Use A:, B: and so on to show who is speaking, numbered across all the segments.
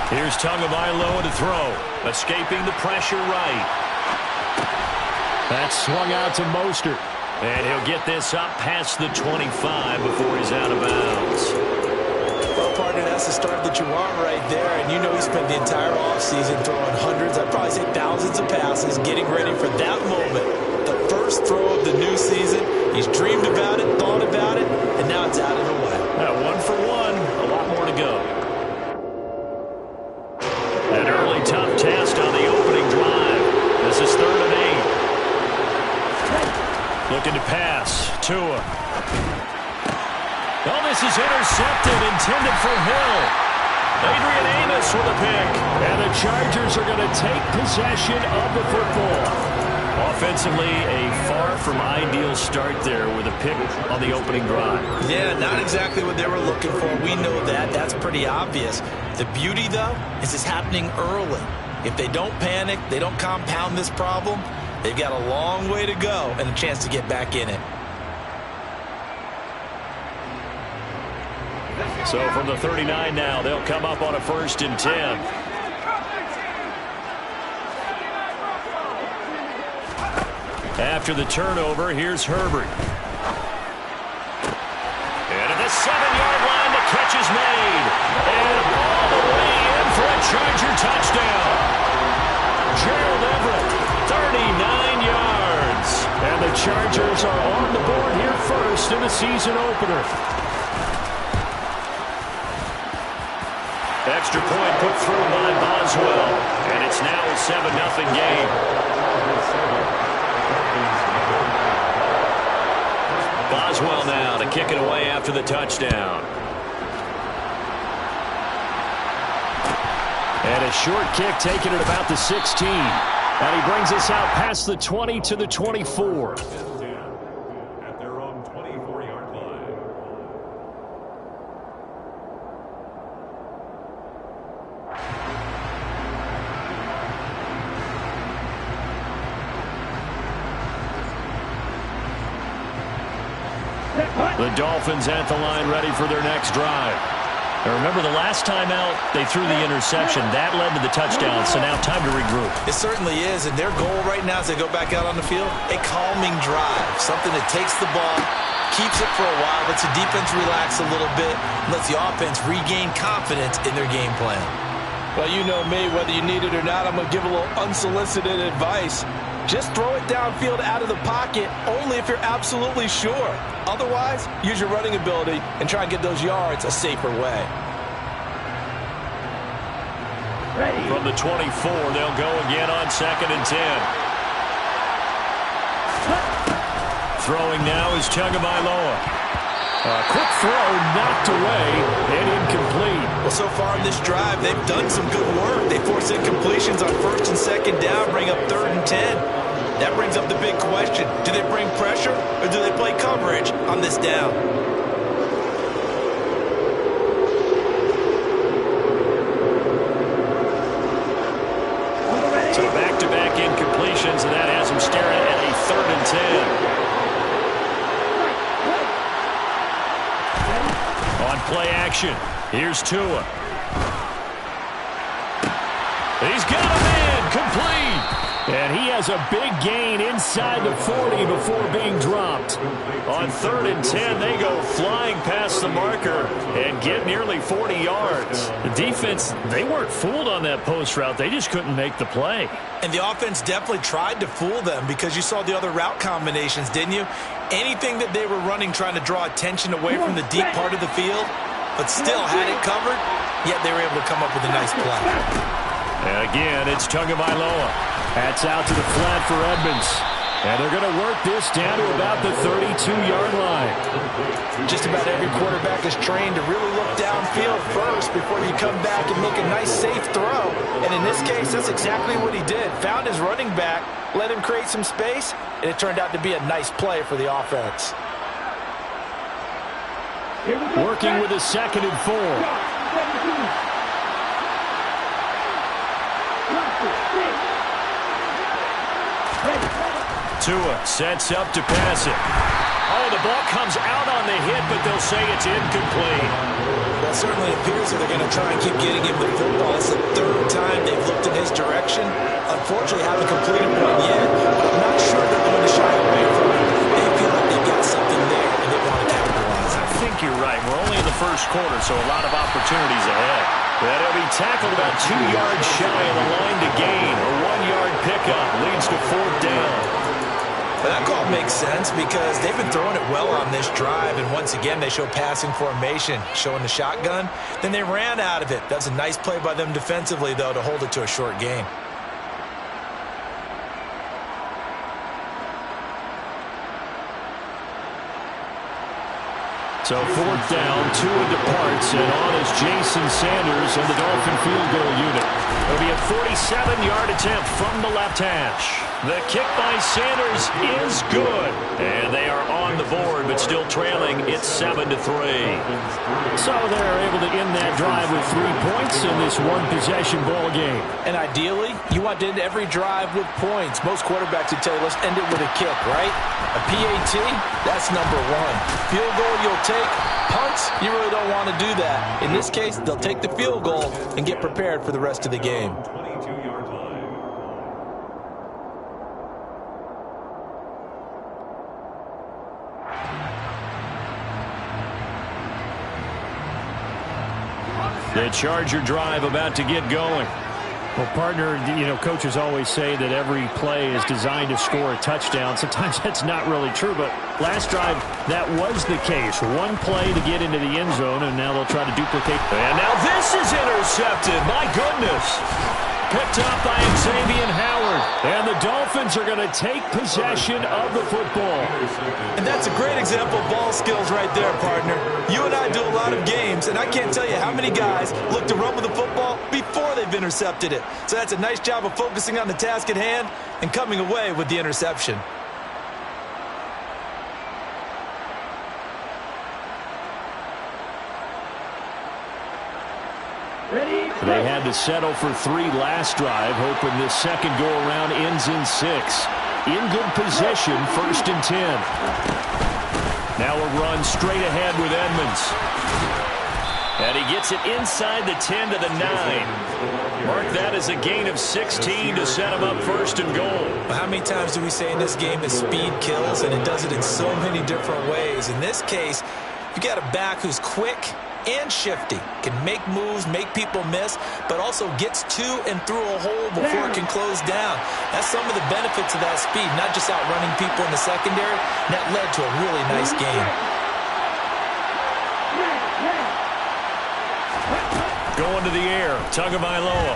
A: Here's Tagovailoa to throw. Escaping the pressure right. That's swung out to Mostert. And he'll get this up past the 25 before he's out of bounds.
B: Well, partner, that's the start that you want right there. And you know he spent the entire offseason throwing hundreds, I'd probably say thousands of passes, getting ready for that moment. The first throw of the new season. He's dreamed about it, thought about it, and now it's out of the way.
A: 1 for 1. A lot more to go. An early tough test on the opening drive. This is 3rd and 8. Looking to pass. Tua. Oh, this is intercepted, intended for Hill. Adrian Amos with a pick. And the Chargers are going to take possession of the football. Offensively, a far from ideal start there with a pick on the opening drive.
B: Yeah, not exactly what they were looking for. We know that. That's pretty obvious. The beauty, though, is it's happening early. If they don't panic, they don't compound this problem, they've got a long way to go and a chance to get back in it.
A: So from the 39 now, they'll come up on a 1st and 10. After the turnover, here's Herbert. And at the 7-yard line, the catch is made. And all the way in for a Charger touchdown. Gerald Everett, 39 yards. And the Chargers are on the board here first in the season opener. Extra point put through by Boswell. And it's now a 7-0 game. Boswell now to kick it away after the touchdown. And a short kick taken at about the 16. And he brings us out past the 20 to the 24.
C: At their own 24-yard line.
A: The Dolphins at the line ready for their next drive. Now remember, the last time out, they threw the interception. That led to the touchdown, so now time to regroup.
B: It certainly is, and their goal right now as they go back out on the field, a calming drive, something that takes the ball, keeps it for a while, lets the defense relax a little bit, and lets the offense regain confidence in their game plan. Well, you know me, whether you need it or not, I'm going to give a little unsolicited advice. Just throw it downfield out of the pocket only if you're absolutely sure. Otherwise, use your running ability and try and get those yards a safer way.
A: From the 24, they'll go again on 2nd and 10. Throwing now is Tagovailoa. A quick throw knocked away and incomplete.
B: Well, so far in this drive, they've done some good work. They force incompletions on 1st and 2nd down, bring up 3rd and 10. That brings up the big question. Do they bring pressure or do they play coverage on this down?
A: So back-to-back incompletions, and that has them staring at a 3rd and 10. On play action, here's Tua. He's got him in, complete. And he has a big gain inside the 40 before being dropped. On 3rd and 10, they go flying past the marker and get nearly 40 yards. The defense, they weren't fooled on that post route. They just couldn't make the play.
B: And the offense definitely tried to fool them because you saw the other route combinations, didn't you? Anything that they were running trying to draw attention away from the deep part of the field, but still had it covered, yet they were able to come up with a nice play.
A: And again, it's Tagovailoa. That's out to the flat for Edmonds. And they're going to work this down to about the 32-yard line.
B: Just about every quarterback is trained to really look downfield first before you come back and make a nice, safe throw. And in this case, that's exactly what he did. Found his running back, let him create some space, and it turned out to be a nice play for the offense.
A: Working with a 2nd and 4. Tua sets up to pass it. Oh, the ball comes out on the hit, but they'll say it's incomplete.
B: Well, it certainly appears that they're going to try and keep getting him the football. It's the third time they've looked in his direction. Unfortunately, haven't completed one yet, but I'm not sure they're going to shy away from him. They feel like they've got something there, and they want to capitalize.
A: I think you're right. We're only in the first quarter, so a lot of opportunities ahead. But he'll be tackled about 2 yards shy of the line to gain. A 1-yard pickup leads to 4th down.
B: But that call makes sense because they've been throwing it well on this drive, and once again they show passing formation, showing the shotgun. Then they ran out of it. That's a nice play by them defensively, though, to hold it to a short gain.
A: So 4th down, Tua departs, and on is Jason Sanders and the Dolphin field goal unit. It'll be a 47-yard attempt from the left hash. The kick by Sanders is good. And they are on the board, but still trailing. It's 7-3. So they're able to end that drive with 3 points in this one-possession ball game.
B: And ideally, you want to end every drive with points. Most quarterbacks would tell you, let's end it with a kick, right? A PAT, that's number 1. Field goal, you'll take. Punts, you really don't want to do that. In this case, they'll take the field goal and get prepared for the rest of the game.
C: 22-yard line.
A: The Charger drive about to get going. Well, partner, you know, coaches always say that every play is designed to score a touchdown. Sometimes that's not really true, but last drive, that was the case. One play to get into the end zone, and now they'll try to duplicate. And now this is intercepted. My goodness. Picked up by Xavier Howard. And the Dolphins are going to take possession of the football.
B: And that's a great example of ball skills right there, partner. You and I do a lot of games, and I can't tell you how many guys look to run with the football before they've intercepted it. So that's a nice job of focusing on the task at hand and coming away with the interception.
A: They had to settle for 3 last drive, hoping this second go-around ends in 6. In good position, 1st and 10. Now a run straight ahead with Edmonds. And he gets it inside the 10 to the 9. Mark that as a gain of 16 to set him up 1st and goal.
B: Well, how many times do we say in this game that speed kills, and it does it in so many different ways? In this case, you got a back who's quick and shifty, can make moves, make people miss, but also gets to and through a hole before it can close down. That's some of the benefits of that speed, not just outrunning people in the secondary. That led to a really nice game.
A: Going to the air, Tagovailoa.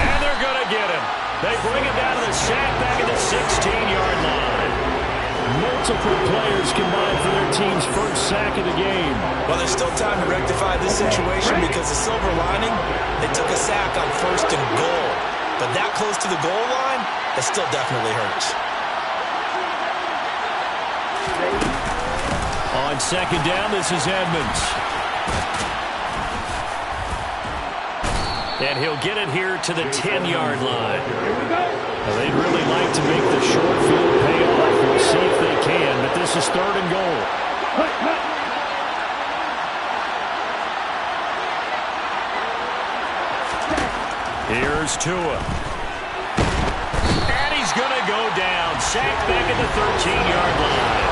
A: And they're going to get him. They bring him down to the sack back at the 16-yard line. Multiple players combined for their team's first sack of the game.
B: Well, there's still time to rectify this situation because the silver lining, they took a sack on 1st and goal. But that close to the goal line, it still definitely hurts.
A: On 2nd down, this is Edmonds. And he'll get it here to the 10-yard line. Well, they'd really like to make the short field pay off. We'll see if they can, but this is 3rd and goal. Here's Tua. And he's going to go down. Sacked back at the 13-yard line.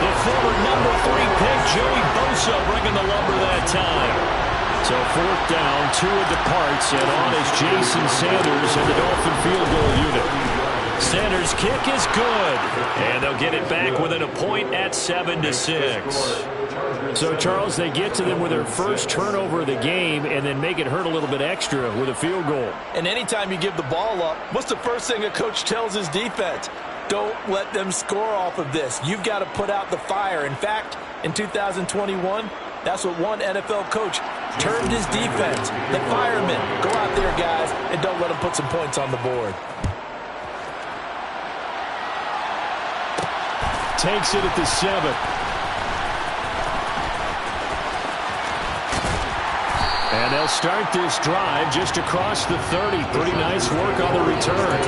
A: The former number 3 pick, Joey Bosa, bringing the lumber that time. So 4th down, Tua departs, and on is Jason Sanders and the Dolphin field goal unit. Sanders' kick is good, and they'll get it back within a point at 7-6. So, Charles, they get to them with their first turnover of the game and then make it hurt a little bit extra with a field goal.
B: And anytime you give the ball up, what's the first thing a coach tells his defense? Don't let them score off of this. You've got to put out the fire. In fact, in 2021, that's what one NFL coach termed his defense. The firemen. Go out there, guys, and don't let them put some points on the board.
A: Takes it at the 7. And they'll start this drive just across the 30. Pretty nice work on the return.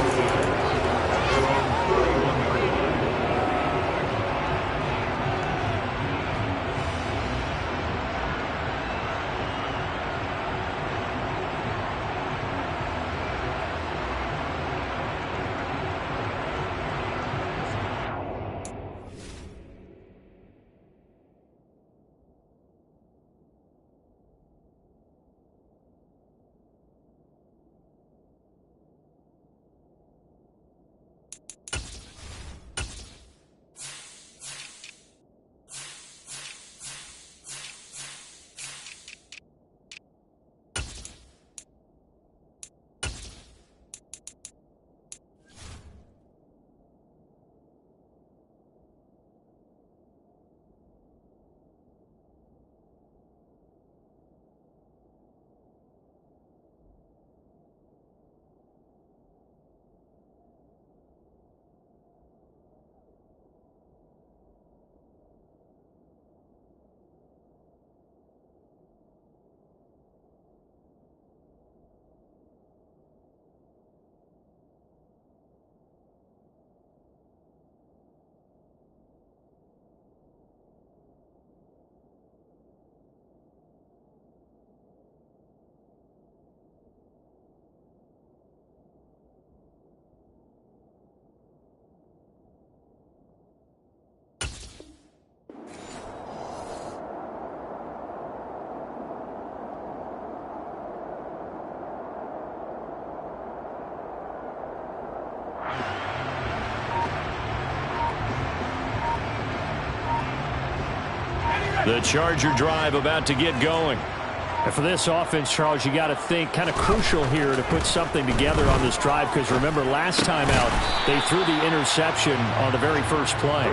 A: The Charger drive about to get going.
D: And for this offense, Charles, you got to think kind of crucial here to put something together on this drive, because remember last time out they threw the interception on the very first play.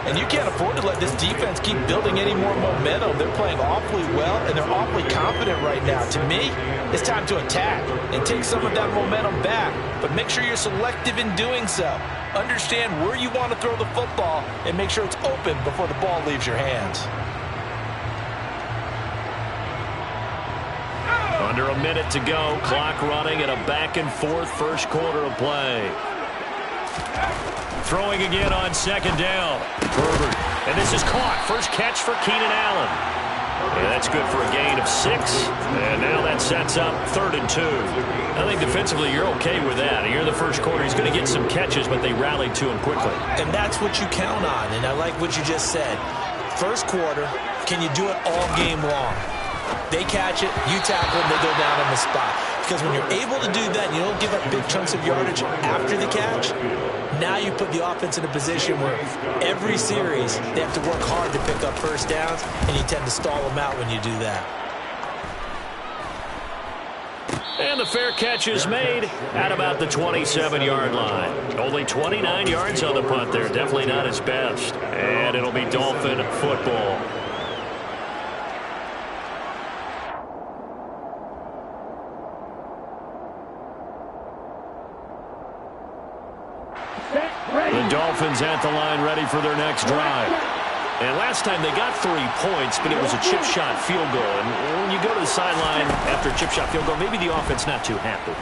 B: And you can't afford to let this defense keep building any more momentum. They're playing awfully well, and they're awfully confident right now. To me, it's time to attack and take some of that momentum back, but make sure you're selective in doing so. Understand where you want to throw the football and make sure it's open before the ball leaves your hands.
A: Under a minute to go, clock running, and a back-and-forth first quarter of play. Throwing again on second down. Herbert, and this is caught. First catch for Keenan Allen. And that's good for a gain of 6. And now that sets up 3rd and 2. I think defensively you're okay with that. Here in the first quarter, he's going to get some catches, but they rallied to him quickly.
B: And that's what you count on, and I like what you just said. First quarter, can you do it all game long? They catch it, you tackle them, they go down on the spot. Because when you're able to do that, you don't give up big chunks of yardage after the catch. Now you put the offense in a position where every series they have to work hard to pick up first downs, and you tend to stall them out when you do that.
A: And the fair catch is made at about the 27-yard line. Only 29 yards on the punt there. Definitely not his best. And it'll be Dolphin football. The Dolphins at the line, ready for their next drive. And last time they got 3 points, but it was a chip shot field goal. And when you go to the sideline after a chip shot field goal, maybe the offense not too happy.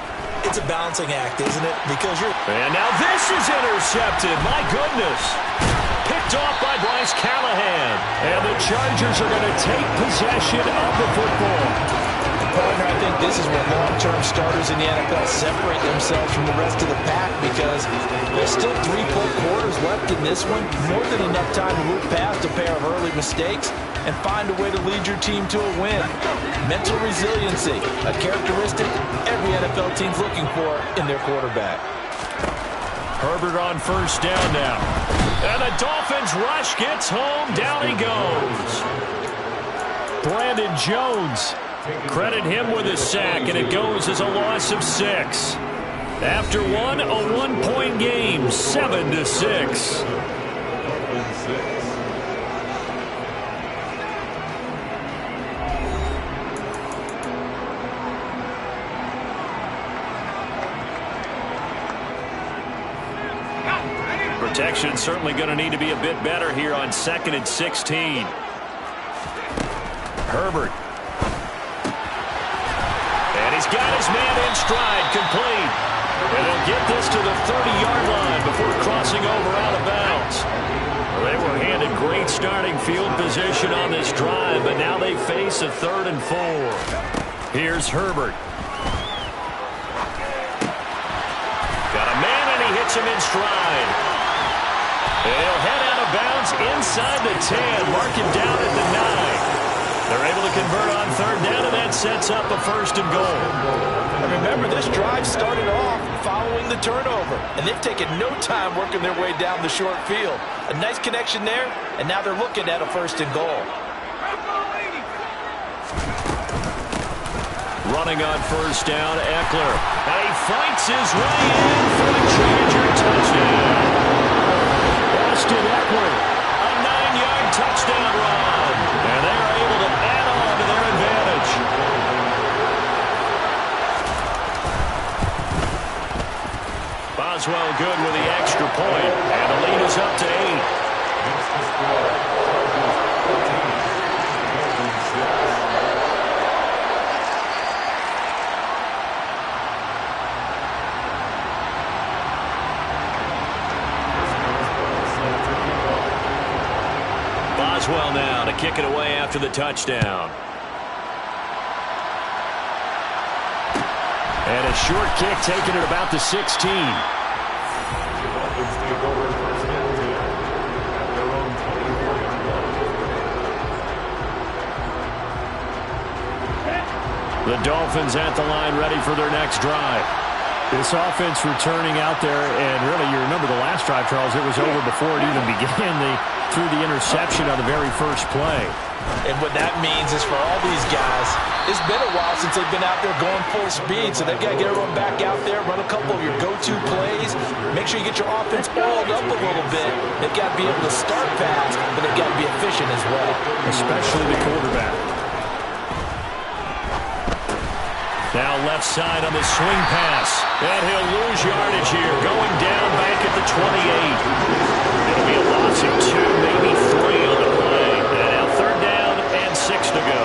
B: It's a balancing act, isn't it? Because you're...
A: And now this is intercepted. My goodness. Picked off by Bryce Callahan. And the Chargers are going to take possession of the football.
B: Partner, I think this is where long-term starters in the NFL separate themselves from the rest of the pack, because there's still 3 full quarters left in this one. More than enough time to move past a pair of early mistakes and find a way to lead your team to a win. Mental resiliency, a characteristic every NFL team's looking for in their quarterback.
A: Herbert on first down now. And the Dolphins rush gets home. Down he goes. Brandon Jones. Credit him with a sack, and it goes as a loss of 6. After one, a 1-point game, 7-6. Protection certainly going to need to be a bit better here on 2nd and 16. Herbert. He's got his man in stride, complete. And they'll get this to the 30-yard line before crossing over out of bounds. Well, they were handed great starting field position on this drive, but now they face a 3rd and 4. Here's Herbert. Got a man, and he hits him in stride. And he'll head out of bounds inside the 10, mark him down at the 9. They're able to convert on 3rd down, and that sets up a 1st and goal.
B: And remember, this drive started off following the turnover, and they've taken no time working their way down the short field. A nice connection there, and now they're looking at a 1st and goal.
A: Running on 1st down, Eckler. And he fights his way in for the Charger touchdown. Austin Eckler, a 9-yard touchdown run. And they are able to add on to their advantage. Boswell good with the extra point, and the lead is up to 8. Boswell now to kick it away after the touchdown. And a short kick taken at about the 16. The Dolphins at the line, ready for their next drive.
D: This offense returning out there, and really you remember the last drive, Charles, it was over before it even began. threw the interception on the very first play.
B: And what that means is for all these guys, it's been a while since they've been out there going full speed, so they've got to get everyone back out there, run a couple of your go-to plays, make sure you get your offense oiled up a little bit. They've got to be able to start fast, but they've got to be efficient as well.
D: Especially the quarterback. Now left side on the swing pass. And he'll lose yardage here, going down back at the 28. It'll be a loss of 2, maybe 3 on the play. And now 3rd down and 6 to go.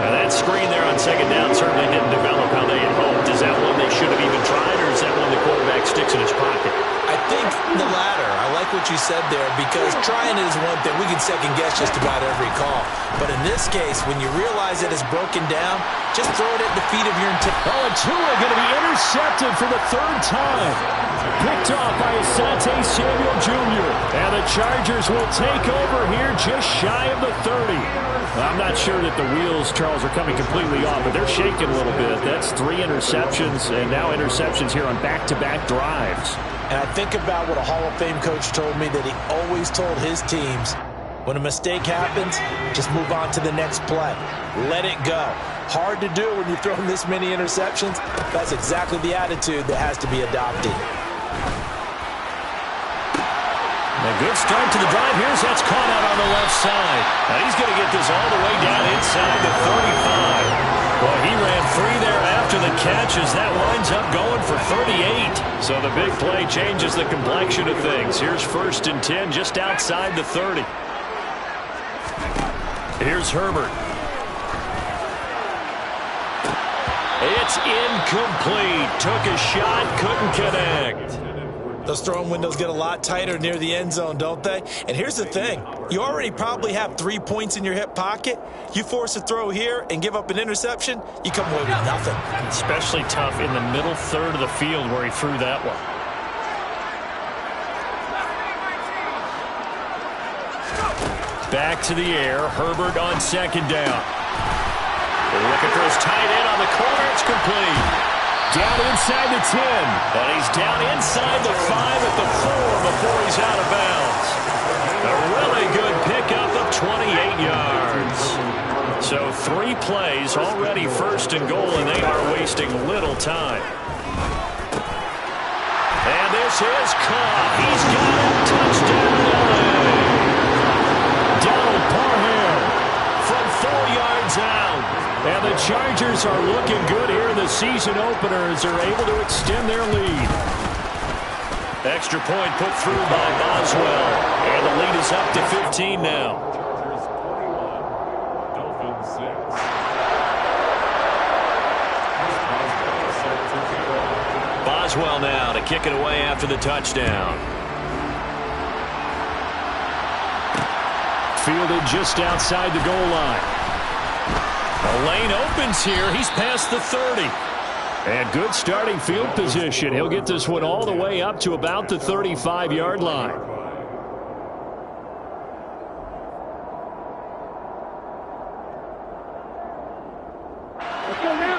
D: Now that screen there on 2nd down certainly didn't develop how they had hoped. Is that one they should have even tried, or is that one the quarterback sticks in his pocket?
B: I think the latter. I like what you said there, because trying it is one thing. We can second guess just about every call. But in this case, when you realize that it's broken down, just throw it at the feet of your intent.
D: Oh, and Tua going to be intercepted for the 3rd time. Picked off by Asante Samuel Jr. And the Chargers will take over here just shy of the 30. I'm not sure that the wheels, Charles, are coming completely off, but they're shaking a little bit. That's 3 interceptions, and now interceptions here on back-to-back drives.
B: And I think about what a Hall of Fame coach told me, that he always told his teams, when a mistake happens, just move on to the next play. Let it go. Hard to do when you're throwing this many interceptions. That's exactly the attitude that has to be adopted.
D: A good start to the drive. Here's that's caught out on the left side. Now he's going to get this all the way down inside the 35. Well, he ran free there after the catch as that winds up going for 38. So the big play changes the complexion of things. Here's 1st and 10 just outside the 30. Here's Herbert. It's incomplete. Took a shot, couldn't connect.
B: Those throwing windows get a lot tighter near the end zone, don't they? And here's the thing. You already probably have 3 points in your hip pocket. You force a throw here and give up an interception, you come away with nothing.
D: Especially tough in the middle 3rd of the field where he threw that one. Back to the air. Herbert on 2nd down. They're looking for his tight end on the corner. It's complete. Down inside the 10. And he's down inside the 5 at the 4 before he's out of bounds. A really good pickup of 28 yards. So 3 plays, already 1st and goal, and they are wasting little time. And this is caught. He's got a touchdown. Donald Parham from 4 yards out. And the Chargers are looking good here in the season opener as they're able to extend their lead. Extra point put through by Boswell. And the lead is up to 15 now.
C: Dolphins 6.
A: Boswell now to kick it away after the touchdown.
D: Fielded just outside the goal line. The lane opens here. He's past the 30. And good starting field position. He'll get this one all the way up to about the 35-yard line.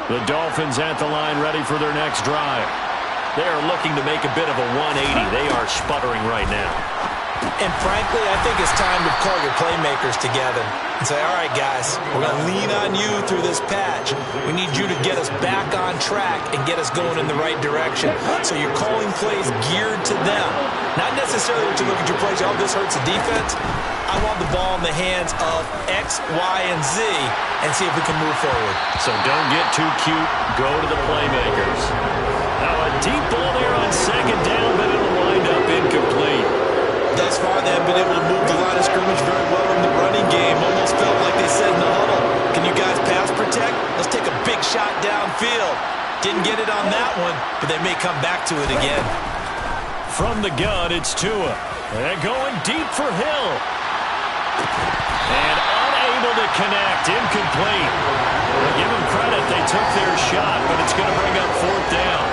D: The Dolphins at the line ready for their next drive. They are looking to make a bit of a 180. They are sputtering right now.
B: And frankly, I think it's time to call your playmakers together and say, all right, guys, we're going to lean on you through this patch. We need you to get us back on track and get us going in the right direction. So you're calling plays geared to them. Not necessarily what you look at your plays, oh, this hurts the defense. I want the ball in the hands of X, Y, and Z and see if we can move forward.
A: So don't get too cute. Go to the playmakers. Now a deep ball there on 2nd down, but it'll wind up incomplete.
B: Thus far, they have been able to move the line of scrimmage very well in the running game. Almost felt like they said in the huddle, can you guys pass protect? Let's take a big shot downfield. Didn't get it on that one, but they may come back to it again.
D: From the gun, it's Tua. And going deep for Hill. And unable to connect. Incomplete. Well, give them credit. They took their shot, but it's going to bring up 4th down.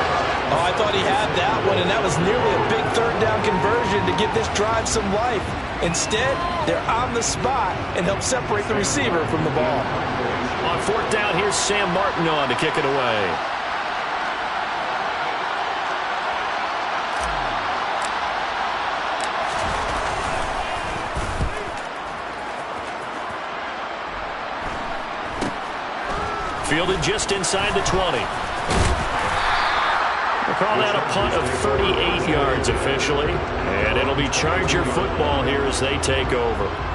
B: Oh, I thought he had that one, and that was nearly a big 3rd down conversion to give this drive some life. Instead, they're on the spot and help separate the receiver from the ball.
A: On 4th down, here's Sam Martin on to kick it away. Fielded just inside the 20. We'll call that a punt of 38 yards officially. And it'll be Charger football here as they take over.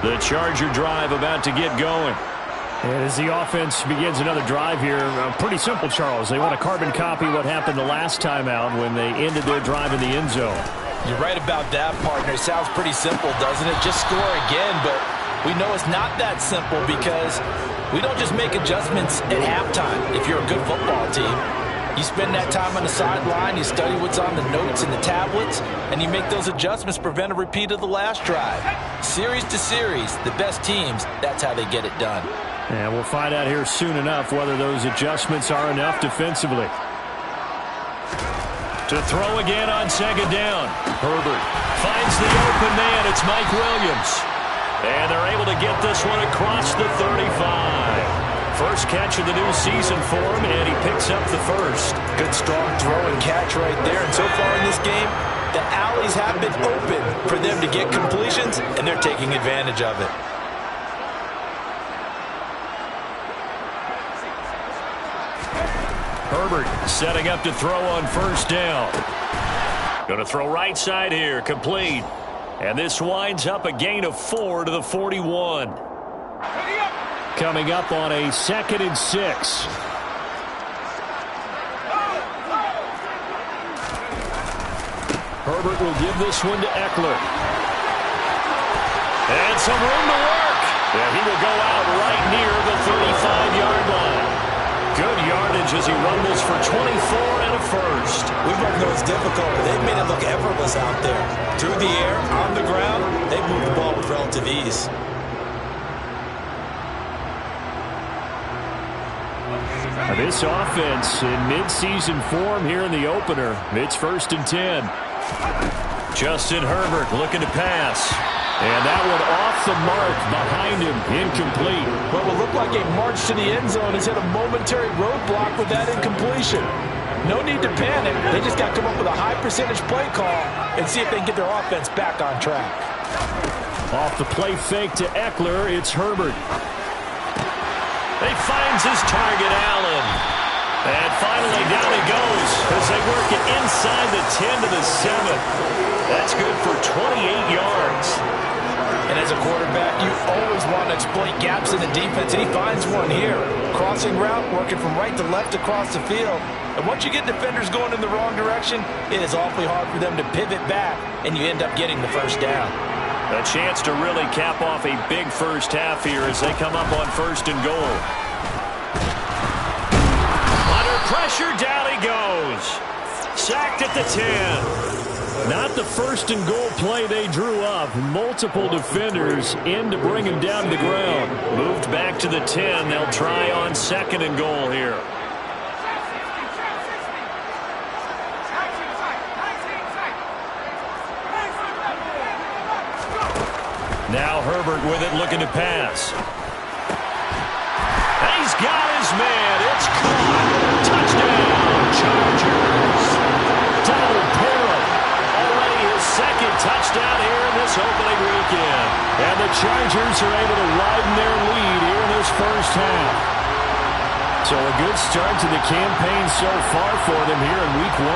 A: The Charger drive about to get going.
D: And as the offense begins another drive here, pretty simple, Charles. They want to carbon copy what happened the last time out when they ended their drive in the end zone.
B: You're right about that, partner. It sounds pretty simple, doesn't it? Just score again, but we know it's not that simple because we don't just make adjustments at halftime if you're a good football team. You spend that time on the sideline, you study what's on the notes and the tablets, and you make those adjustments to prevent a repeat of the last drive. Series to series, the best teams, that's how they get it done.
D: And we'll find out here soon enough whether those adjustments are enough defensively.
A: To throw again on second down. Herbert finds the open man. It's Mike Williams. And they're able to get this one across the 35. First catch of the new season for him, and he picks up the first.
B: Good strong throw and catch right there. And so far in this game, the alleys have been open for them to get completions, and they're taking advantage of it.
A: Herbert setting up to throw on first down. Going to throw right side here, complete. And this winds up a gain of 4 to the 41.
D: Coming up on a 2nd and 6.
A: Herbert will give this one to Eckler. And some room to work. And he will go out right near the 35-yard line. Good yardage as he rumbles for 24 and a first.
B: We both know it's difficult, but they've made it look effortless out there. Through the air, on the ground, they've moved the ball with relative ease.
D: This offense in midseason form here in the opener. It's 1st and 10.
A: Justin Herbert looking to pass. And that one off the mark behind him, incomplete.
B: What will look like a march to the end zone has hit a momentary roadblock with that incompletion. No need to panic. They just got to come up with a high percentage play call and see if they can get their offense back on track.
D: Off the play fake to Eckler, it's Herbert.
A: He finds his target, Allen. And finally down he goes as they work it inside the 10 to the 7. That's good for 28 yards.
B: And as a quarterback, you always want to exploit gaps in the defense, and he finds one here. Crossing route, working from right to left across the field. And once you get defenders going in the wrong direction, it is awfully hard for them to pivot back, and you end up getting the first down.
A: A chance to really cap off a big first half here as they come up on 1st and goal. Under pressure, down he goes. Sacked at the 10.
D: Not the 1st and goal play they drew up. Multiple defenders in to bring him down to the ground.
A: Moved back to the 10. They'll try on 2nd and goal here. Now Herbert with it, looking to pass. And he's got his man. It's caught. Touchdown, Chargers. Donald Parham, already his 2nd touchdown here in this opening weekend.
D: And the Chargers are able to widen their lead here in this first half. So a good start to the campaign so far for them here in week 1.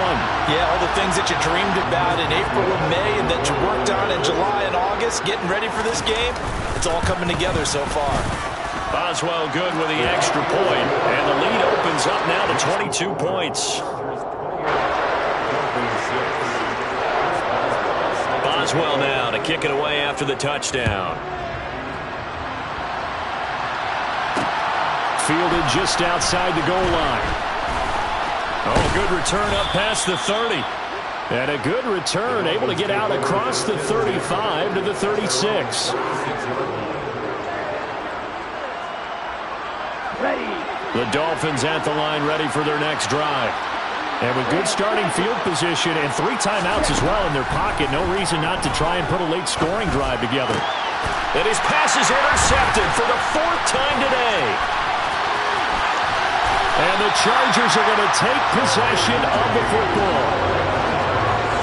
B: Yeah, all the things that you dreamed about in April and May and that you worked on in July and August, getting ready for this game, it's all coming together so far.
A: Boswell good with the extra point, and the lead opens up now to 22 points. Boswell now to kick it away after the touchdown.
D: Fielded just outside the goal line.
A: Oh, good return up past the 30.
D: And a good return, able to get out across the 35 to the 36. The Dolphins at the line ready for their next drive. And with good starting field position and 3 timeouts as well in their pocket, no reason not to try and put a late scoring drive together.
A: And his pass is intercepted for the 4th time today. And the Chargers are going to take possession of the football.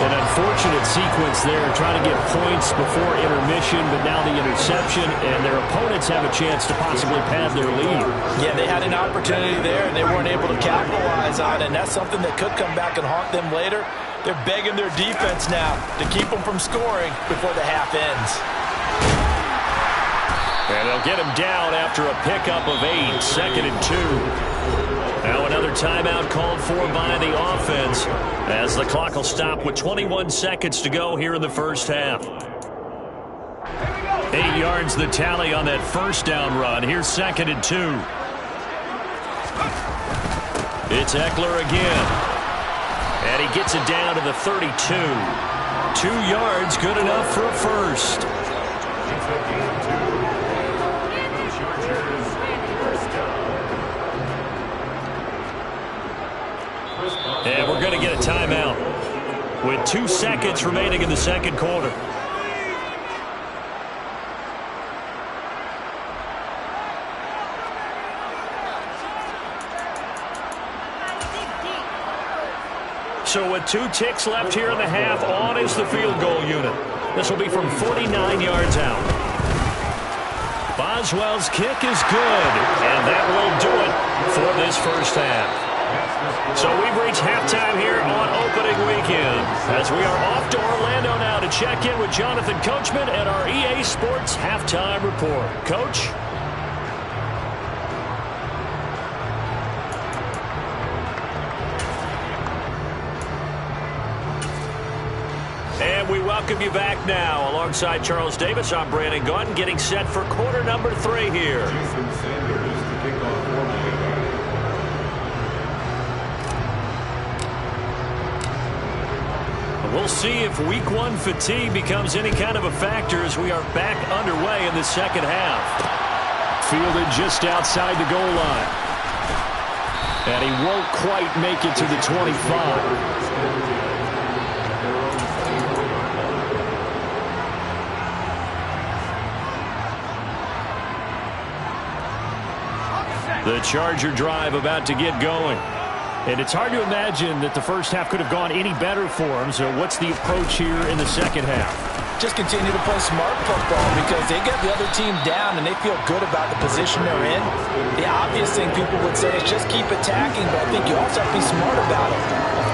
A: An unfortunate sequence there, trying to get points before intermission, but now the interception, and their opponents have a chance to possibly pad their lead.
B: Yeah, they had an opportunity there, and they weren't able to capitalize on it, and that's something that could come back and haunt them later. They're begging their defense now to keep them from scoring before the half ends.
A: And they'll get him down after a pickup of 8, 2nd and 2. Now another timeout called for by the offense as the clock will stop with 21 seconds to go here in the first half. 8 yards the tally on that first down run. Here's 2nd and 2. It's Eckler again. And he gets it down to the 32. 2 yards, good enough for a first. And we're going to get a timeout with 2 seconds remaining in the second quarter. So with 2 ticks left here in the half, on is the field goal unit. This will be from 49 yards out. Boswell's kick is good, and that will do it for this first half. So we've reached halftime here on opening weekend as we are off to Orlando now to check in with Jonathan Coachman and our EA Sports Halftime Report. Coach? And we welcome you back now. Alongside Charles Davis, I'm Brandon Gaudin, getting set for quarter number 3 here.
C: Jason Sanders to kick off for Miami.
A: We'll see if week 1 fatigue becomes any kind of a factor as we are back underway in the second half. Fielded just outside the goal line. And he won't quite make it to the 25. The Charger drive about to get going. And it's hard to imagine that the first half could have gone any better for them. So what's the approach here in the second half?
B: Just continue to play smart football because they get the other team down and they feel good about the position they're in. The obvious thing people would say is just keep attacking, but I think you also have to be smart about it.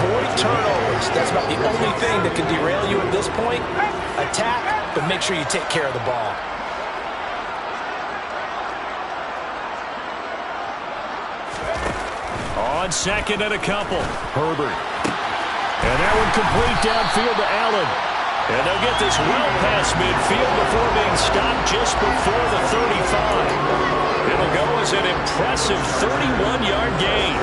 B: Avoid turnovers. That's about the only thing that can derail you at this point. Attack, but make sure you take care of the ball.
A: On 2nd and a couple, Herbert. And that one complete downfield to Allen. And they'll get this well past midfield before being stopped just before the 35. It'll go as an impressive 31-yard gain.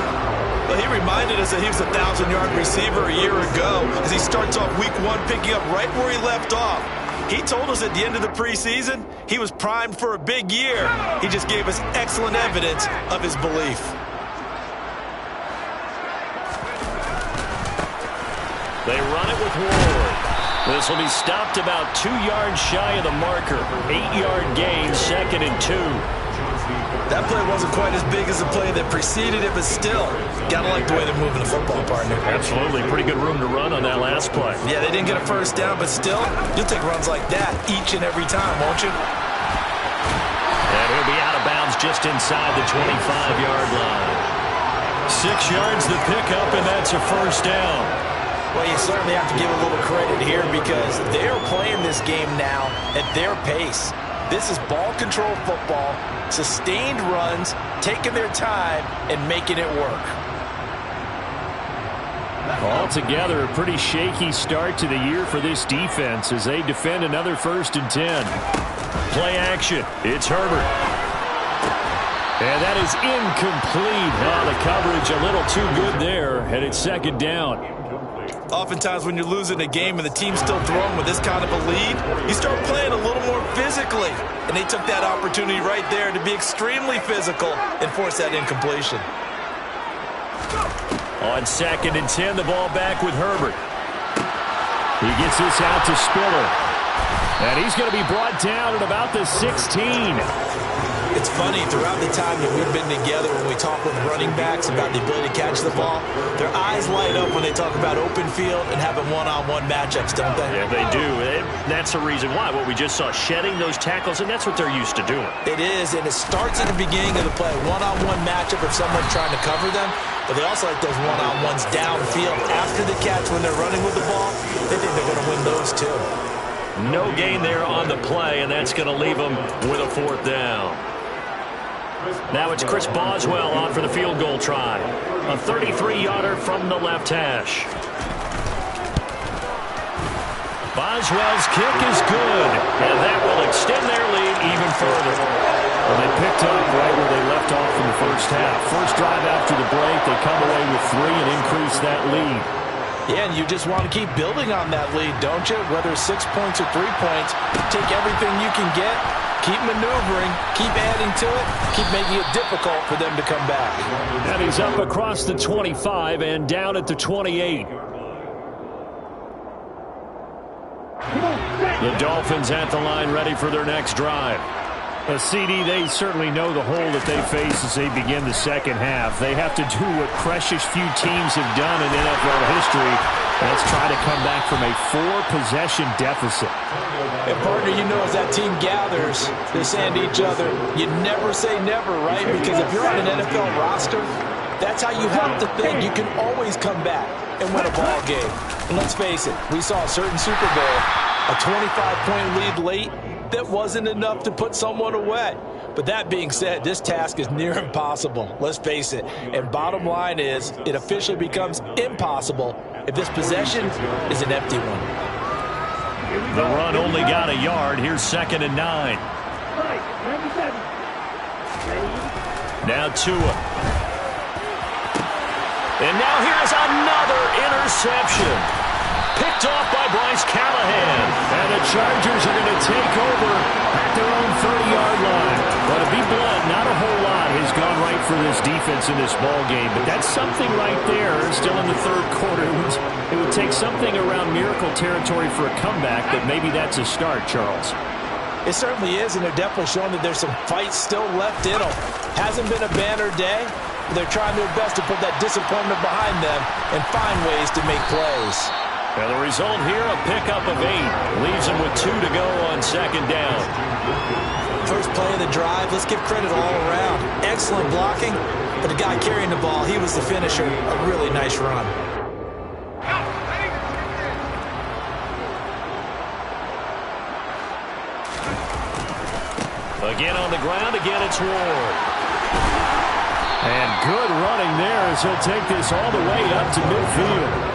B: Well, he reminded us that he was a 1,000-yard receiver a year ago as he starts off week 1 picking up right where he left off. He told us at the end of the preseason he was primed for a big year. He just gave us excellent evidence of his belief.
A: They run it with Ward. This will be stopped about 2 yards shy of the marker. 8-yard gain, 2nd and 2.
B: That play wasn't quite as big as the play that preceded it, but still, gotta like the way they're moving the football, partner.
A: Absolutely. Pretty good room to run on that last play.
B: Yeah, they didn't get a first down, but still, you'll take runs like that each and every time, won't you?
A: And he'll be out of bounds just inside the 25-yard line. 6 yards the pickup, and that's a first down.
B: Well, you certainly have to give a little credit here because they're playing this game now at their pace. This is ball control football, sustained runs, taking their time, and making it work.
A: Altogether, a pretty shaky start to the year for this defense as they defend another 1st and 10. Play action. It's Herbert. And that is incomplete. Oh, the coverage a little too good there, and it's 2nd down.
B: Oftentimes when you're losing a game and the team's still throwing with this kind of a lead, you start playing a little more physically. And they took that opportunity right there to be extremely physical and force that incompletion.
A: On 2nd and 10, the ball back with Herbert. He gets this out to Spiller. And he's going to be brought down at about the 16.
B: It's funny, throughout the time that we've been together, when we talk with running backs about the ability to catch the ball, their eyes light up when they talk about open field and having one-on-one matchups, don't they?
D: Yeah, they do. That's the reason why. What we just saw, shedding those tackles, and that's what they're used to doing.
B: It is, and it starts at the beginning of the play. One-on-one matchup if someone's trying to cover them, but they also like those one-on-ones downfield after the catch when they're running with the ball. They think they're going to win those too.
D: No gain there on the play, and that's going to leave them with a 4th down. Now it's Chris Boswell on for the field goal try. A 33-yarder from the left hash. Boswell's kick is good, and that will extend their lead even further.
A: Well, they picked up right where they left off in the first half. First drive after the break, they come away with 3 and increase that lead.
B: Yeah, and you just want to keep building on that lead, don't you? Whether it's 6 points or 3 points, take everything you can get. Keep maneuvering, keep adding to it, keep making it difficult for them to come back.
A: And he's up across the 25 and down at the 28.
D: The Dolphins at the line ready for their next drive.
A: A CD, they certainly know the hole that they face as they begin the second half. They have to do what precious few teams have done in NFL history. Let's try to come back from a 4-possession deficit.
B: And partner, you know, as that team gathers, they're saying to each other, you never say never, right? Because if you're on an NFL roster, that's how you have to think. You can always come back and win a ball game. And let's face it, we saw a certain Super Bowl, a 25-point lead late, that wasn't enough to put someone away. But that being said, this task is near impossible. Let's face it. And bottom line is, it officially becomes impossible if this possession is an empty one.
D: The run only got a yard. Here's 2nd and 9. Now Tua. And now here's another interception. Picked off by Bryce Callahan.
A: And the Chargers are going to take over at their own 30-yard line. But to be blunt, not a whole lot has gone right for this defense in this ball game. But that's something right there. Still in the 3rd quarter. It would take something around miracle territory for a comeback, but maybe that's a start, Charles.
B: It certainly is, and they're definitely showing that there's some fight still left in them. Hasn't been a banner day. They're trying their best to put that disappointment behind them and find ways to make plays.
D: Now the result here, a pickup of 8. Leaves them with 2 to go on 2nd down.
B: First play of the drive, let's give credit all around. Excellent blocking, but the guy carrying the ball, he was the finisher. A really nice run.
D: Again on the ground, again it's Ward.
A: And good running there as he'll take this all the way up to midfield.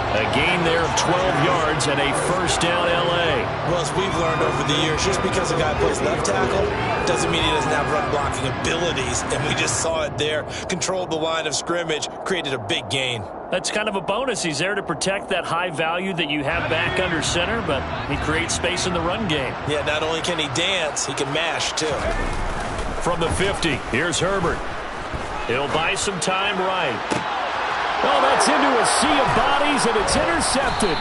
D: A gain there of 12 yards and a 1st down L.A.
B: Well, as we've learned over the years, just because a guy plays left tackle doesn't mean he doesn't have run blocking abilities. And we just saw it there. Controlled the line of scrimmage, created a big gain.
D: That's kind of a bonus. He's there to protect that high value that you have back under center, but he creates space in the run game.
B: Yeah, not only can he dance, he can mash too.
D: From the 50, here's Herbert. He'll buy some time right.
A: Oh, that's into a sea of bodies, and it's intercepted.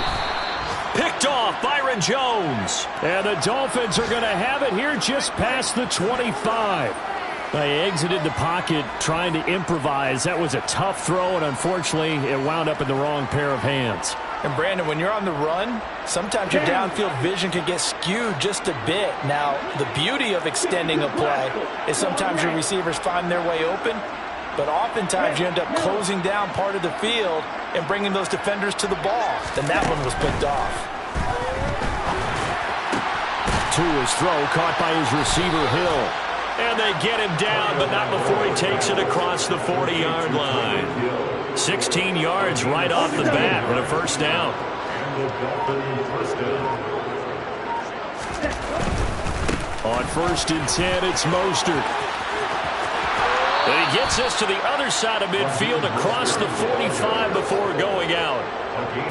D: Picked off Byron Jones.
A: And the Dolphins are going to have it here just past the 25. They exited the pocket trying to improvise. That was a tough throw, and unfortunately, it wound up in the wrong pair of hands.
B: And Brandon, when you're on the run, sometimes your downfield vision can get skewed just a bit. Now, the beauty of extending a play is sometimes your receivers find their way open, but oftentimes you end up closing down part of the field and bringing those defenders to the ball. And that one was picked off.
A: Tua's throw caught by his receiver, Hill.
D: And they get him down, but not before he takes it across the 40-yard line. 16 yards right off the bat with a 1st down.
A: On 1st and 10, it's Mostert.
D: And he gets us to the other side of midfield across the 45 before going out.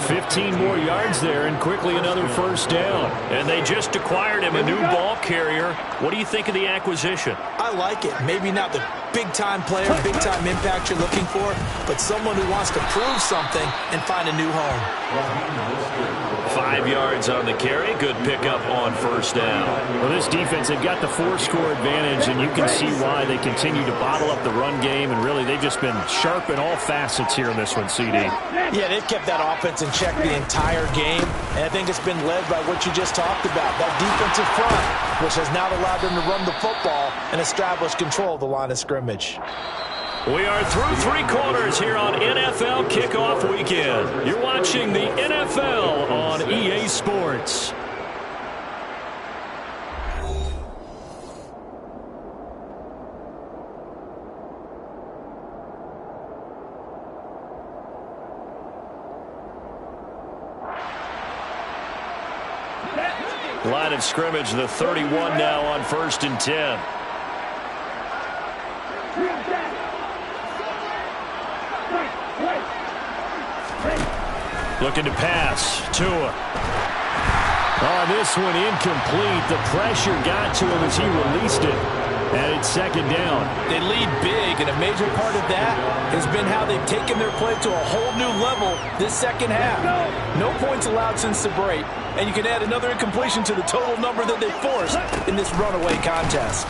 A: 15 more yards there, and quickly another 1st down.
D: And they just acquired him a new ball carrier. What do you think of the acquisition?
B: I like it. Maybe not the big-time player, big-time impact you're looking for, but someone who wants to prove something and find a new home.
A: 5 yards on the carry. Good pickup on first down.
D: Well, this defense, they've got the 4-score advantage, and you can see why they continue to bottle up the run game, and really they've just been sharp in all facets here in this one, CD.
B: Yeah, they've kept that offense in check the entire game, and I think it's been led by what you just talked about, that defensive front, which has now allowed them to run the football and establish control of the line of scrimmage.
A: We are through 3 quarters here on NFL Kickoff Weekend. You're watching the NFL on EA Sports. Line of scrimmage, the 31 now on 1st and 10. Looking to pass. Tua. Oh, this one incomplete. The pressure got to him as he released it. And it's 2nd down.
B: They lead big, and a major part of that has been how they've taken their play to a whole new level this second half. No points allowed since the break, and you can add another incompletion to the total number that they forced in this runaway contest.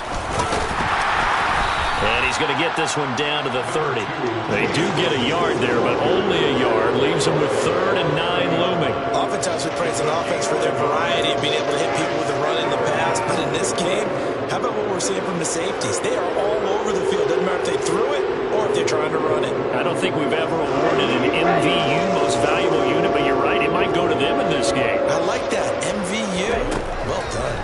A: And he's going to get this one down to the 30. They do get a yard there, but only a yard. Leaves them with 3rd and 9 looming.
B: Oftentimes we praise an offense for their variety of being able to hit people with the run in the pass, but in this game, how about what we're seeing from the safeties? They are all over the field. Doesn't matter if they threw it or if they're trying to run it.
A: I don't think we've ever awarded an MVU, most valuable unit, but you're right, it might go to them in this game.
B: I like that, MVU. Well done.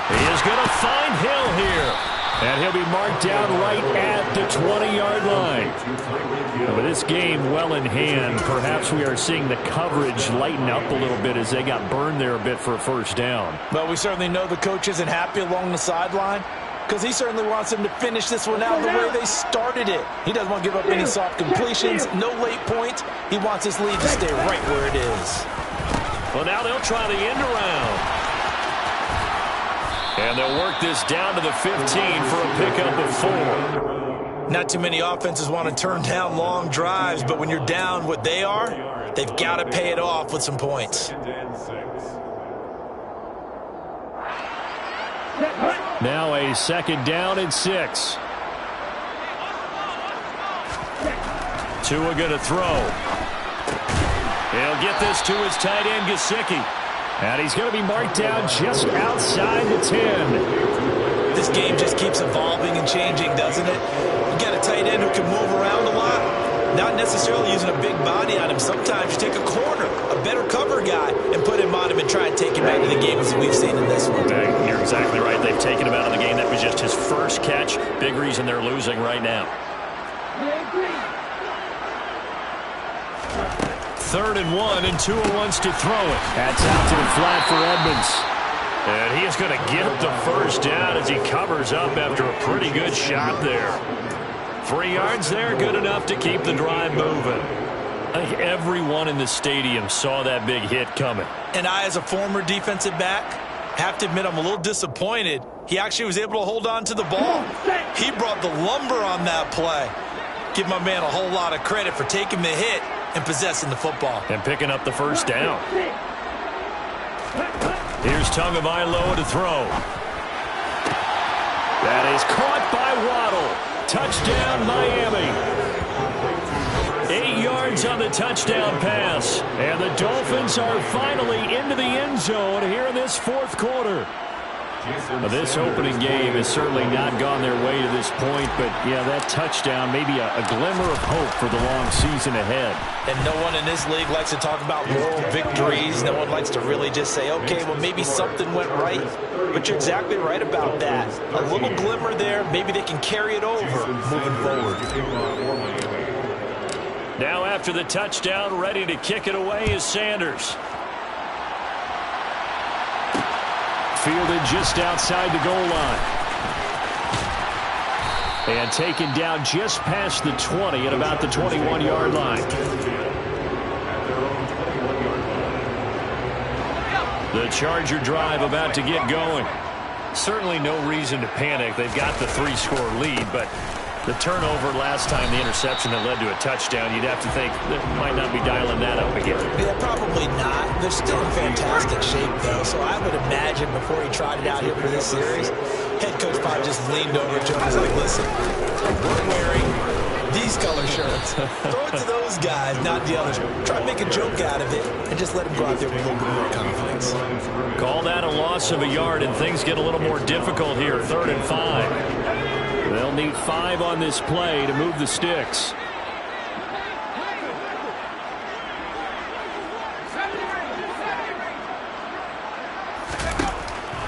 A: He is going to find Hill here. And he'll be marked down right at the 20-yard line. With this game well in hand, perhaps we are seeing the coverage lighten up a little bit as they got burned there a bit for a 1st down.
B: Well, we certainly know the coach isn't happy along the sideline because he certainly wants them to finish this one out the way they started it. He doesn't want to give up any soft completions, no late points. He wants his lead to stay right where it is.
A: Well, now they'll try the end around. And they'll work this down to the 15 for a pickup of 4.
B: Not too many offenses want to turn down long drives, but when you're down what they are, they've got to pay it off with some points.
A: Now a 2nd down and 6. Tua going to throw. He'll get this to his tight end, Gesicki. And he's going to be marked down just outside the 10.
B: This game just keeps evolving and changing, doesn't it? You got a tight end who can move around a lot, not necessarily using a big body on him. Sometimes you take a corner, a better cover guy, and put him on him and try and take him out of the game as we've seen in this one.
A: You're exactly right. They've taken him out of the game. That was just his first catch. Big reason they're losing right now. 3rd and 1, and Tua wants to throw it.
D: That's out to the flat for Edmonds.
A: And he is going to get the 1st down as he covers up after a pretty good shot there. 3 yards there, good enough to keep the drive moving. I think everyone in the stadium saw that big hit coming.
B: And I, as a former defensive back, have to admit I'm a little disappointed. He actually was able to hold on to the ball. He brought the lumber on that play. Give my man a whole lot of credit for taking the hit and possessing the football.
A: And picking up the 1st down. Here's Tagovailoa to throw. That is caught by Waddle. Touchdown, Miami. 8 yards on the touchdown pass. And the Dolphins are finally into the end zone here in this 4th quarter. This opening game has certainly not gone their way to this point, but yeah, that touchdown, maybe a glimmer of hope for the long season ahead.
B: And no one in this league likes to talk about moral victories. No one likes to really just say, okay, well, maybe something went right. But you're exactly right about that. A little glimmer there, maybe they can carry it over moving forward.
A: Now after the touchdown, ready to kick it away is Sanders. Fielded just outside the goal line. And taken down just past the 20 at about the 21-yard line. The Charger drive about to get going. Certainly no reason to panic. They've got the 3-score lead, but the turnover last time, the interception that led to a touchdown, you'd have to think they might not be dialing that up again.
B: Yeah, probably not. They're still in fantastic shape, though, so I would imagine before he tried it out here for this series, head coach probably just leaned over to him and was like, listen, we're wearing these color shirts. Throw it to those guys, not the others. Try to make a joke out of it and just let them go out there with a little bit more confidence.
A: Call that a loss of a yard, and things get a little more difficult here, 3rd and 5. They'll need 5 on this play to move the sticks.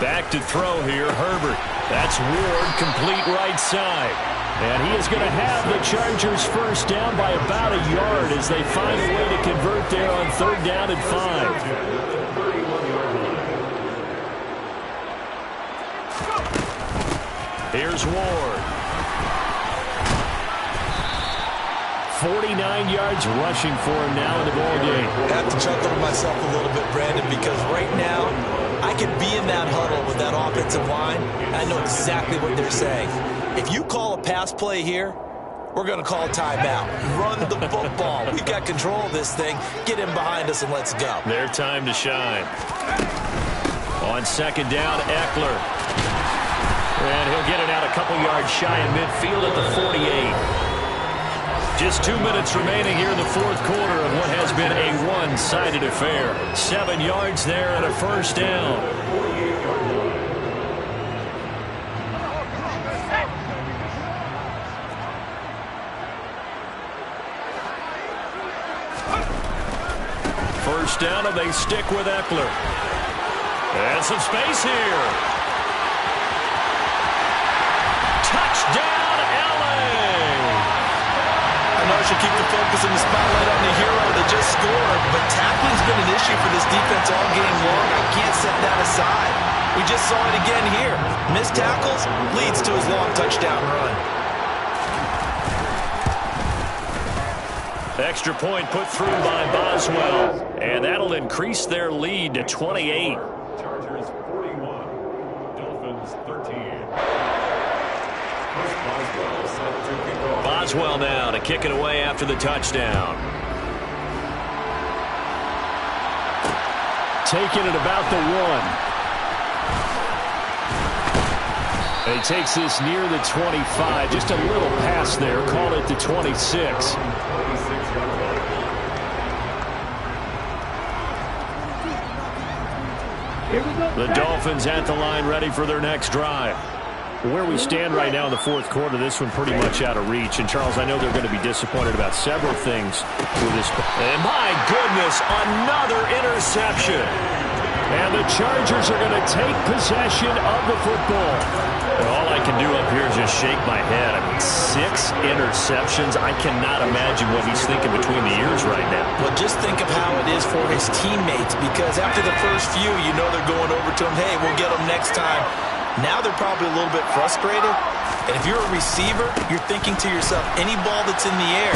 A: Back to throw here, Herbert. That's Ward, complete right side. And he is going to have the Chargers first down by about a yard as they find a way to convert there on 3rd down and 5. Here's Ward. 49 yards rushing for him now in the ball game.
B: I have to chuckle to myself a little bit, Brandon, because right now I could be in that huddle with that offensive line, and I know exactly what they're saying. If you call a pass play here, we're going to call a timeout. Run the football. We've got control of this thing. Get him behind us and let's go.
A: Their time to shine. On 2nd down, Eckler. And he'll get it out a couple yards shy in midfield at the 48. Just 2 minutes remaining here in the 4th quarter of what has been a one-sided affair. 7 yards there and a first down. First down, and they stick with Eckler. And some space here. Touchdown, L.A.
B: I know I should keep the focus and the spotlight on the hero that just scored, but tackling's been an issue for this defense all game long. I can't set that aside. We just saw it again here. Missed tackles leads to his long touchdown run.
A: Extra point put through by Boswell, and that'll increase their lead to 28.
C: Chargers 41, Dolphins 13.
A: Boswell now to kick it away after the touchdown. Taking it about the 1. And he takes this near the 25. Just a little pass there. Call it the 26. The Dolphins at the line ready for their next drive. Where we stand right now in the 4th quarter, this one pretty much out of reach. And, Charles, I know they're going to be disappointed about several things with this. And, my goodness, another interception. And the Chargers are going to take possession of the football. And all I can do up here is just shake my head. I mean, 6 interceptions. I cannot imagine what he's thinking between the ears right now.
B: Well, just think of how it is for his teammates, because after the first few, you know they're going over to him, hey, we'll get them next time. Now they're probably a little bit frustrated. And if you're a receiver, you're thinking to yourself, any ball that's in the air,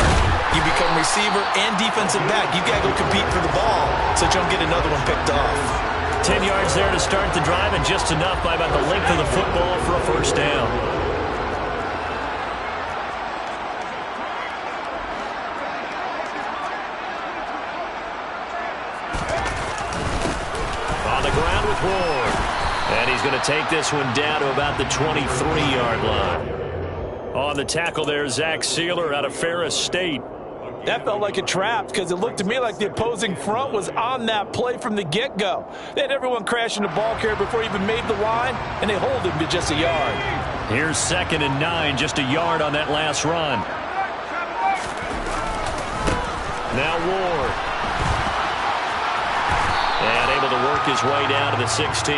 B: you become receiver and defensive back. You got to go compete for the ball so that you don't get another one picked off.
A: 10 yards there to start the drive, and just enough by about the length of the football for a first down. On the ground with Ward. And he's going to take this one down to about the 23-yard line. On the tackle there, Zach Sealer out of Ferris State.
E: That felt like a trap because it looked to me like the opposing front was on that play from the get-go. They had everyone crashing the ball carrier before he even made the line, and they hold him to just a yard.
A: Here's 2nd and 9, just a yard on that last run. Now Ward. And able to work his way down to the 16.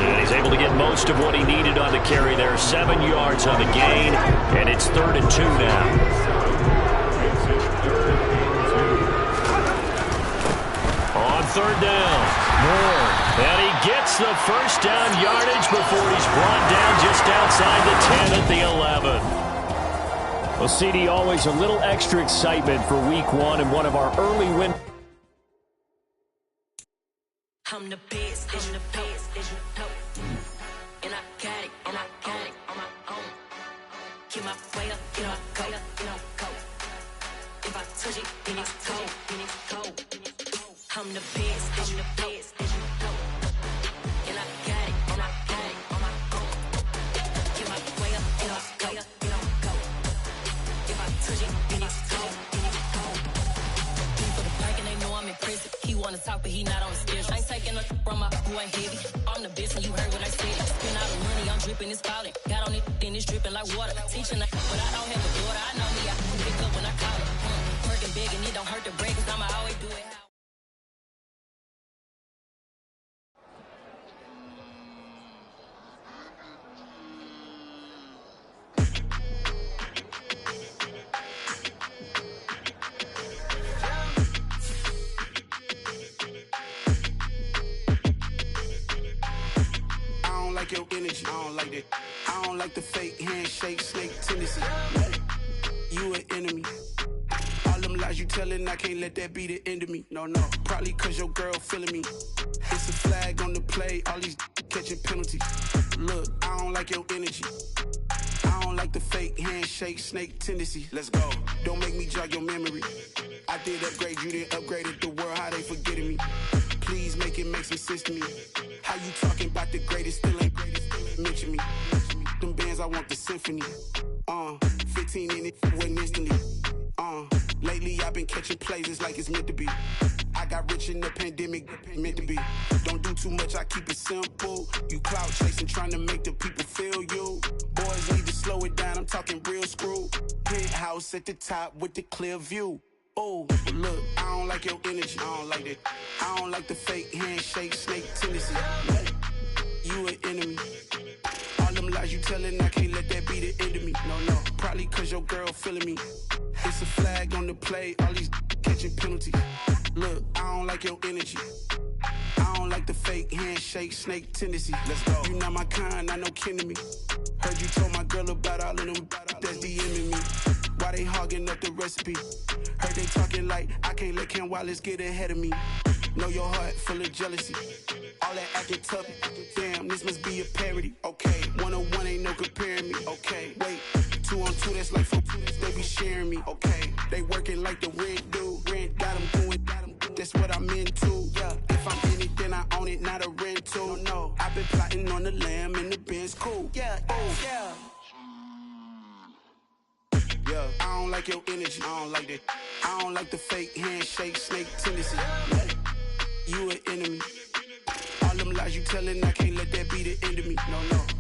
A: And he's able to get most of what he needed on the carry there. 7 yards on the gain, and it's 3rd and 2 now. On 3rd down, Moore. And he gets the first down yardage before he's brought down just outside the 10 at the 11. Well, CD, always a little extra excitement for week 1 and one of our early wins.
F: and I got it, and I got it on my own. Keep my way up, get on go, get on go. If I touch it, then it's cold, then it's cold. I'm the best, I'm the best, as you know. And I got it, and I got it on my own. Keep my way up, get on go, get on go. If I touch it, then it's cold, then it's cold. For the bike and they know I'm in prison. He wanna talk, but he not on the schedule. I ain't taking no from my who ain't heavy. I'm the best, and you heard what I said. Spend all the money, I'm dripping, it's falling. Got on it, then it's dripping like water. Teaching, but I don't have a daughter. I know me, I can pick up when I call it. Working big, and it don't hurt to break, cause I'ma always do it.
G: Your energy, I don't like that. I don't like the fake handshake, snake tendency. You an enemy. All them lies you telling, I can't let that be the end of me. No, probably cause your girl feeling me. It's a flag on the play, all these catching penalties. Look, I don't like your energy. I don't like the fake handshake, snake tendency. Let's go. Don't make me jog your memory. I did upgrade, you didn't upgrade it. The world, how they forgetting me. Please make it make some sense to me. How you talking about the greatest, still ain't greatest, mention me. Them bands, I want the symphony. 15 in it, went instantly. Lately I've been catching plays, it's like it's meant to be. I got rich in the pandemic, meant to be. Don't do too much, I keep it simple. You clout chasing, trying to make the people feel you. Boys need to slow it down, I'm talking real screw. Penthouse at the top with the clear view. Oh, but look, I don't like your energy, I don't like that. I don't like the fake handshake, snake tendency. You an enemy. All them lies you telling, I can't let that be the end of me. No, probably cause your girl feeling me. It's a flag on the play, all these catching penalties. Look, I don't like your energy. I don't like the fake handshake, snake tendency. Let's go. You not my kind, I know kin to me. Heard you told my girl about all of them that's DMing me. Why they hogging up the recipe? Heard they talking like I can't let Ken Wallace get ahead of me. Know your heart full of jealousy. All that acting tough, damn, this must be a parody. Okay, 101 ain't no comparing me. Okay, wait, 2 on 2, that's like 4, they be sharing me. Okay, they working like the rent dude. Rent got them doing, that's what I'm into. Yeah, if I'm in it, then I own it, not a rental. No, I've been plotting on the lamb and the Benz cool. Yeah, yeah. Yeah, I don't like your energy, I don't like that. I don't like the fake handshake, snake tendency. You an enemy. All them lies you telling, I can't let that be the end of me. No.